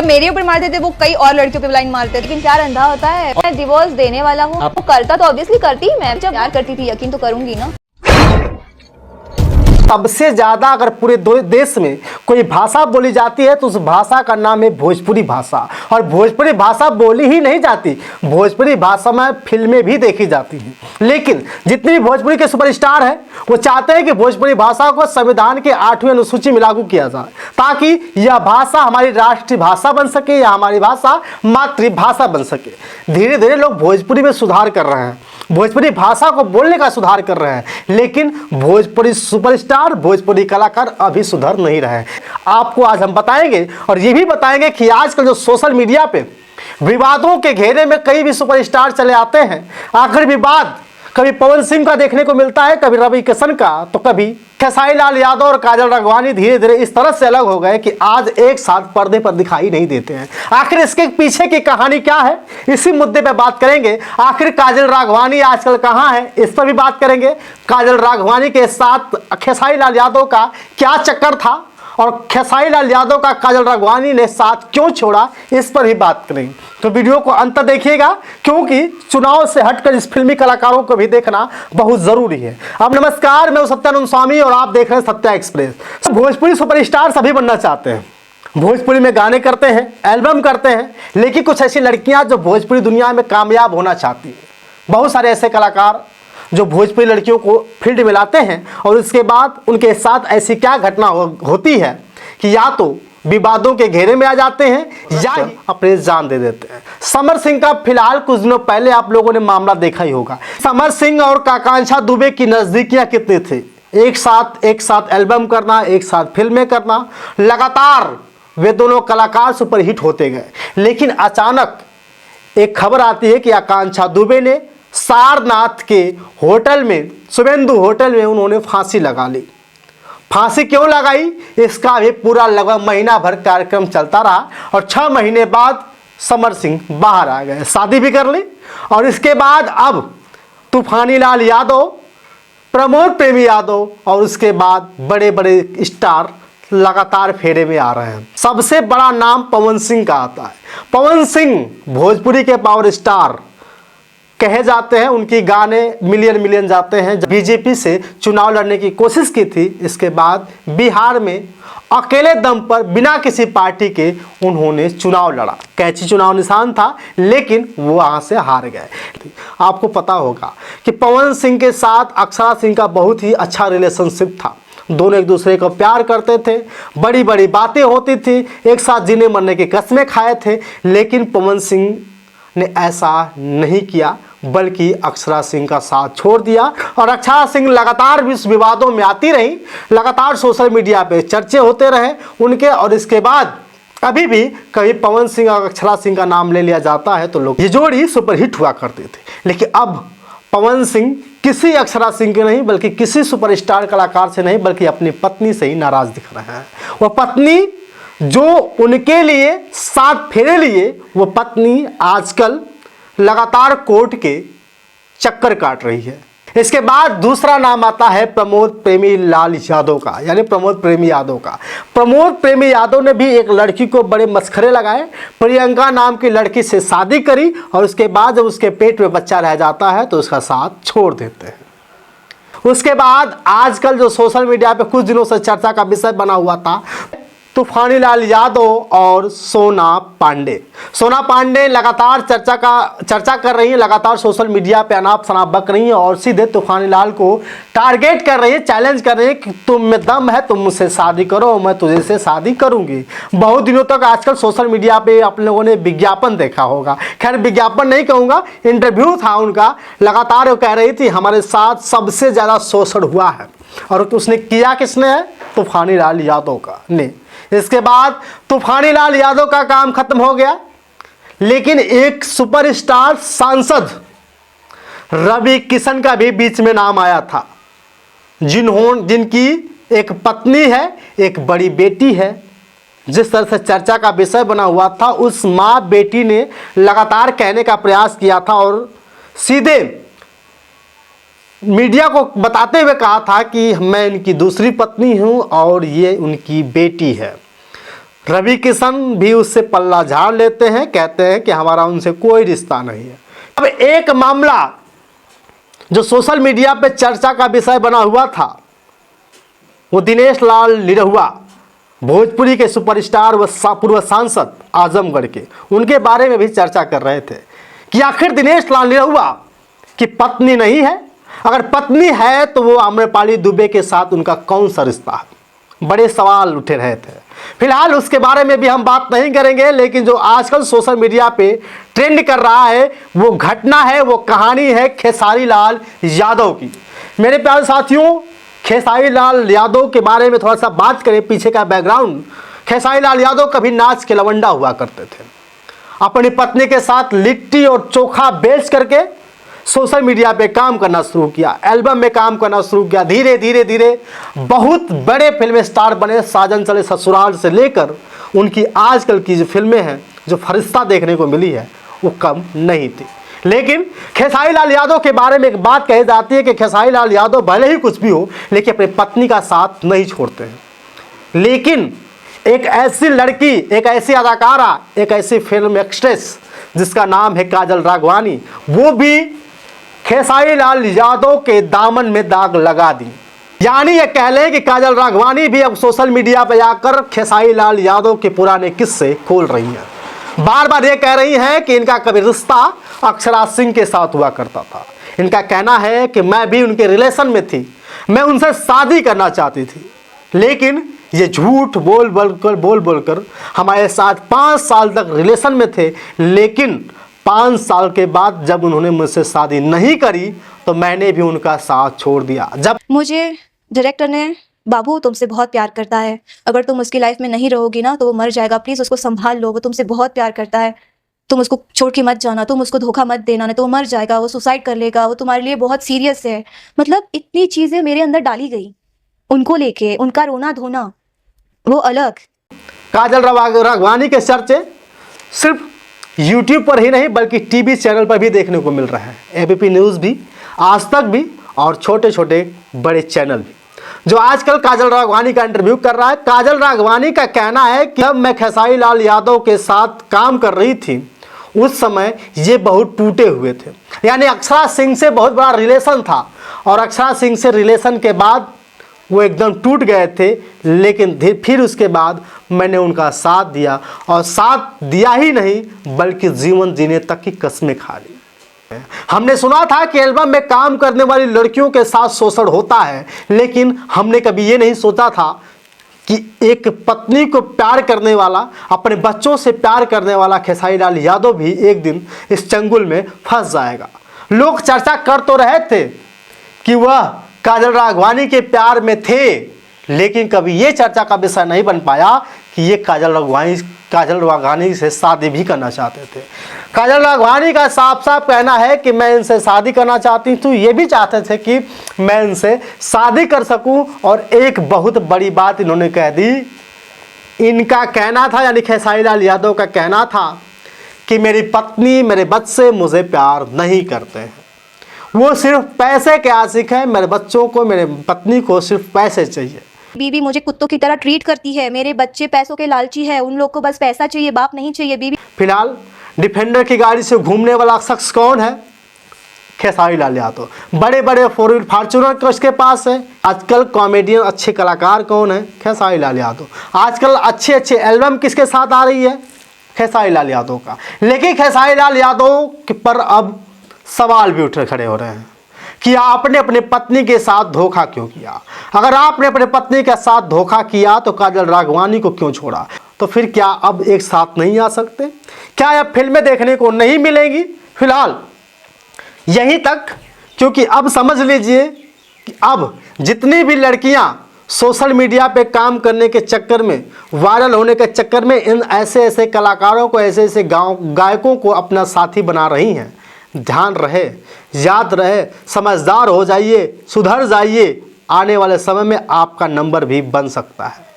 जब मेरे ऊपर मारते थे वो कई और लड़कियों पे लाइन मारते थे। लेकिन प्यार अंधा होता है। मैं डिवोर्स देने वाला हूँ। वो करता तो ऑब्वियसली करती ही, मैं जब प्यार करती थी यकीन तो करूंगी ना। सबसे ज्यादा अगर पूरे देश में कोई भाषा बोली जाती है तो उस भाषा का नाम है भोजपुरी भाषा। और भोजपुरी भाषा बोली ही नहीं जाती, भोजपुरी भाषा में फिल्में भी देखी जाती हैं। लेकिन जितने भी भोजपुरी के सुपरस्टार हैं वो चाहते हैं कि भोजपुरी भाषा को संविधान के 8वीं अनुसूची में लागू किया जाए, ताकि यह भाषा हमारी राष्ट्रीय भाषा बन सके या हमारी भाषा मातृभाषा बन सके। धीरे धीरे लोग भोजपुरी में सुधार कर रहे हैं, भोजपुरी भाषा को बोलने का सुधार कर रहे हैं, लेकिन भोजपुरी सुपरस्टार, भोजपुरी कलाकार अभी सुधर नहीं रहे हैं। आपको आज हम बताएंगे और ये भी बताएंगे कि आजकल जो सोशल मीडिया पे विवादों के घेरे में कई भी सुपरस्टार चले आते हैं। आखिर विवाद कभी पवन सिंह का देखने को मिलता है, कभी रवि किशन का, तो कभी खेसारी लाल यादव और काजल राघवानी धीरे धीरे इस तरह से अलग हो गए कि आज एक साथ पर्दे पर दिखाई नहीं देते हैं। आखिर इसके पीछे की कहानी क्या है, इसी मुद्दे पर बात करेंगे। आखिर काजल राघवानी आजकल कहाँ है, इस पर भी बात करेंगे। काजल राघवानी के साथ खेसारी लाल यादव का क्या चक्कर था और खेसारी लाल यादव का काजल राघवानी ने साथ क्यों छोड़ा, इस पर भी बात करेंगे। तो वीडियो को अंत तक देखिएगा, क्योंकि चुनाव से हटकर इस फिल्मी कलाकारों को भी देखना बहुत जरूरी है। अब नमस्कार, मैं सत्यानंद स्वामी और आप देख रहे हैं सत्या एक्सप्रेस। भोजपुरी सुपरस्टार सभी बनना चाहते हैं, भोजपुरी में गाने करते हैं, एल्बम करते हैं, लेकिन कुछ ऐसी लड़कियां जो भोजपुरी दुनिया में कामयाब होना चाहती हैं। बहुत सारे ऐसे कलाकार जो भोजपुरी लड़कियों को फील्ड में लाते हैं और उसके बाद उनके साथ ऐसी क्या घटना होती है कि या तो विवादों के घेरे में आ जाते हैं या अपने जान दे देते हैं। समर सिंह का फिलहाल कुछ दिनों पहले आप लोगों ने मामला देखा ही होगा। समर सिंह और आकांक्षा दुबे की नजदीकियां कितनी थी, एक साथ एल्बम करना, एक साथ फिल्में करना, लगातार वे दोनों कलाकार सुपरहिट होते गए। लेकिन अचानक एक खबर आती है कि आकांक्षा दुबे ने सारनाथ के होटल में, शुभेंदु होटल में उन्होंने फांसी लगा ली। फांसी क्यों लगाई, इसका भी पूरा लगभग महीना भर कार्यक्रम चलता रहा और 6 महीने बाद समर सिंह बाहर आ गए, शादी भी कर ली। और इसके बाद अब तूफानी लाल यादव, प्रमोद प्रेमी यादव और उसके बाद बड़े बड़े स्टार लगातार फेरे में आ रहे हैं। सबसे बड़ा नाम पवन सिंह का आता है। पवन सिंह भोजपुरी के पावर स्टार कहे जाते हैं, उनकी गाने मिलियन जाते हैं। बीजेपी से चुनाव लड़ने की कोशिश की थी, इसके बाद बिहार में अकेले दम पर बिना किसी पार्टी के उन्होंने चुनाव लड़ा। कैची चुनाव निशान था, लेकिन वो वहां से हार गए। आपको पता होगा कि पवन सिंह के साथ अक्षरा सिंह का बहुत ही अच्छा रिलेशनशिप था, दोनों एक दूसरे को प्यार करते थे, बड़ी बड़ी बातें होती थी, एक साथ जीने मरने की कस्में खाए थे। लेकिन पवन सिंह ने ऐसा नहीं किया, बल्कि अक्षरा सिंह का साथ छोड़ दिया और अक्षरा सिंह लगातार भी विवादों में आती रही, लगातार सोशल मीडिया पे चर्चे होते रहे उनके। और इसके बाद अभी भी कभी पवन सिंह और अक्षरा सिंह का नाम ले लिया जाता है तो लोग, ये जोड़ी सुपरहिट हुआ करते थे। लेकिन अब पवन सिंह किसी अक्षरा सिंह के नहीं, बल्कि किसी सुपरस्टार कलाकार से नहीं, बल्कि अपनी पत्नी से ही नाराज दिख रहे हैं। वह पत्नी जो उनके लिए साथ फेरे लिए, वो पत्नी आजकल लगातार कोर्ट के चक्कर काट रही है। इसके बाद दूसरा नाम आता है प्रमोद प्रेमी लाल यादव का, यानी प्रमोद प्रेमी यादव का। प्रमोद प्रेमी यादव ने भी एक लड़की को बड़े मस्खरे लगाए, प्रियंका नाम की लड़की से शादी करी और उसके बाद जब उसके पेट में बच्चा रह जाता है तो उसका साथ छोड़ देते हैं। उसके बाद आजकल जो सोशल मीडिया पे कुछ दिनों से चर्चा का विषय बना हुआ था, तूफानी लाल यादव और सोना पांडे लगातार चर्चा कर रही है, लगातार सोशल मीडिया पे अनाप शनाप बक रही है और सीधे तूफानी लाल को टारगेट कर रही है, चैलेंज कर रही है कि तुम में दम है, तुम मुझसे शादी करो, मैं तुझे से शादी करूंगी। बहुत दिनों तक आजकल सोशल मीडिया पे आप लोगों ने विज्ञापन देखा होगा, खैर विज्ञापन नहीं कहूँगा, इंटरव्यू था उनका। लगातार वो कह रही थी हमारे साथ सबसे ज़्यादा शोषण हुआ है, और उसने किया किसने है, तूफानी लाल यादव का ने। इसके बाद तूफानी लाल यादव का काम खत्म हो गया, लेकिन एक सुपरस्टार सांसद रवि किशन का भी बीच में नाम आया था, जिनकी एक पत्नी है, एक बड़ी बेटी है। जिस तरह से चर्चा का विषय बना हुआ था, उस माँ बेटी ने लगातार कहने का प्रयास किया था और सीधे मीडिया को बताते हुए कहा था कि मैं इनकी दूसरी पत्नी हूं और ये उनकी बेटी है। रवि किशन भी उससे पल्ला झाड़ लेते हैं, कहते हैं कि हमारा उनसे कोई रिश्ता नहीं है। अब एक मामला जो सोशल मीडिया पे चर्चा का विषय बना हुआ था, वो दिनेश लाल निरहुआ, भोजपुरी के सुपरस्टार व पूर्व सांसद आजमगढ़ के, उनके बारे में भी चर्चा कर रहे थे कि आखिर दिनेश लाल निरहुआ की पत्नी नहीं है, अगर पत्नी है तो वो आम्रपाली दुबे के साथ उनका कौन सा रिश्ता है। बड़े सवाल उठे रहे थे। फिलहाल उसके बारे में भी हम बात नहीं करेंगे, लेकिन जो आजकल सोशल मीडिया पे ट्रेंड कर रहा है वो घटना है, वो कहानी है खेसारी लाल यादव की। मेरे प्यारे साथियों, खेसारी लाल यादव के बारे में थोड़ा सा बात करें, पीछे का बैकग्राउंड। खेसारी लाल यादव कभी नाच के लवंडा हुआ करते थे। अपनी पत्नी के साथ लिट्टी और चोखा बेच करके सोशल मीडिया पे काम करना शुरू किया, एल्बम में काम करना शुरू किया। धीरे धीरे धीरे बहुत बड़े फिल्म स्टार बने। साजन चले ससुराल से लेकर उनकी आजकल की जो फिल्में हैं, जो फरिश्ता देखने को मिली है, वो कम नहीं थी। लेकिन खेसारी लाल यादव के बारे में एक बात कही जाती है कि खेसारी लाल यादव भले ही कुछ भी हो, लेकिन अपनी पत्नी का साथ नहीं छोड़ते हैं। लेकिन एक ऐसी लड़की, एक ऐसी अदाकारा, एक ऐसी फिल्म एक्ट्रेस जिसका नाम है काजल राघवानी, वो भी खेसारी लाल यादव के दामन में दाग लगा दी। यानी ये कह लें कि काजल राघवानी भी अब सोशल मीडिया पर आकर खेसारी लाल यादव के पुराने किस्से खोल रही हैं। बार बार ये कह रही हैं कि इनका कभी रिश्ता अक्षरा सिंह के साथ हुआ करता था। इनका कहना है कि मैं भी उनके रिलेशन में थी, मैं उनसे शादी करना चाहती थी, लेकिन ये झूठ बोल कर हमारे साथ 5 साल तक रिलेशन में थे। लेकिन 5 साल के बाद जब उन्होंने मुझसे शादी नहीं करी तो मैंने भी उनका साथ छोड़ दिया। जब मुझे डायरेक्टर ने, बाबू तुमसे बहुत प्यार करता है, अगर तुम उसकी लाइफ में नहीं रहोगी ना तो वो मर जाएगा, प्लीज़ उसको संभाल लो, वो तुमसे बहुत प्यार करता है, तुम उसको छोड़ के मत जाना, तुम उसको धोखा मत देना, नहीं तो वो मर जाएगा, वो सुसाइड कर लेगा, वो तुम्हारे लिए बहुत सीरियस है। मतलब इतनी चीज़ें मेरे अंदर डाली गई उनको लेके, उनका रोना धोना वो अलग। काजल राघवानी के चर्चे सिर्फ यूट्यूब पर ही नहीं बल्कि टीवी चैनल पर भी देखने को मिल रहा है। एबीपी न्यूज़ भी, आज तक भी, और छोटे छोटे बड़े चैनल भी, जो आजकल काजल राघवानी का इंटरव्यू कर रहा है। काजल राघवानी का कहना है कि जब मैं खेसारी लाल यादव के साथ काम कर रही थी उस समय ये बहुत टूटे हुए थे। यानी अक्षरा सिंह से बहुत बड़ा रिलेशन था और अक्षरा सिंह से रिलेशन के बाद वो एकदम टूट गए थे। लेकिन फिर उसके बाद मैंने उनका साथ दिया, और साथ दिया ही नहीं बल्कि जीवन जीने तक की कस्में खा ली। हमने सुना था कि एल्बम में काम करने वाली लड़कियों के साथ शोषण होता है, लेकिन हमने कभी ये नहीं सोचा था कि एक पत्नी को प्यार करने वाला, अपने बच्चों से प्यार करने वाला खेसारी लाल यादव भी एक दिन इस चंगुल में फंस जाएगा। लोग चर्चा कर तो रहे थे कि वह काजल राघवानी के प्यार में थे, लेकिन कभी ये चर्चा का विषय नहीं बन पाया कि ये काजल राघवानी से शादी भी करना चाहते थे। काजल राघवानी का साफ साफ कहना है कि मैं इनसे शादी करना चाहती थी, ये भी चाहते थे कि मैं इनसे शादी कर सकूं। और एक बहुत बड़ी बात इन्होंने कह दी, इनका कहना था, यानी खेसारी लाल यादव का कहना था कि मेरी पत्नी, मेरे बच्चे मुझे प्यार नहीं करते हैं, वो सिर्फ पैसे के आशिक है, मेरे बच्चों को, मेरे पत्नी को सिर्फ पैसे चाहिए। बीबी मुझे कुत्तों की तरह ट्रीट करती है, मेरे बच्चे पैसों के लालची है, उन लोग को बस पैसा चाहिए, बाप नहीं चाहिए। बीबी फिलहाल डिफेंडर की गाड़ी से घूमने वाला शख्स कौन है? खेसारी लाल यादव। बड़े बड़े 4 व्हील फॉर्च्यूनर उसके पास है। आजकल कॉमेडियन अच्छे कलाकार कौन है? खेसारी लाल यादव। आजकल अच्छे अच्छे एल्बम किसके साथ आ रही है? खेसारी लाल यादव का। लेकिन खेसारी लाल यादव पर अब सवाल भी खड़े हो रहे हैं कि आपने अपने पत्नी के साथ धोखा क्यों किया? अगर आपने अपने पत्नी के साथ धोखा किया तो काजल राघवानी को क्यों छोड़ा? तो फिर क्या अब एक साथ नहीं आ सकते? क्या अब फिल्में देखने को नहीं मिलेंगी? फिलहाल यहीं तक, क्योंकि अब समझ लीजिए कि अब जितनी भी लड़कियां सोशल मीडिया पे काम करने के चक्कर में, वायरल होने के चक्कर में इन ऐसे ऐसे कलाकारों को, ऐसे ऐसे गायकों को अपना साथी बना रही हैं, ध्यान रहे, याद रहे, समझदार हो जाइए, सुधर जाइए। आने वाले समय में आपका नंबर भी बन सकता है।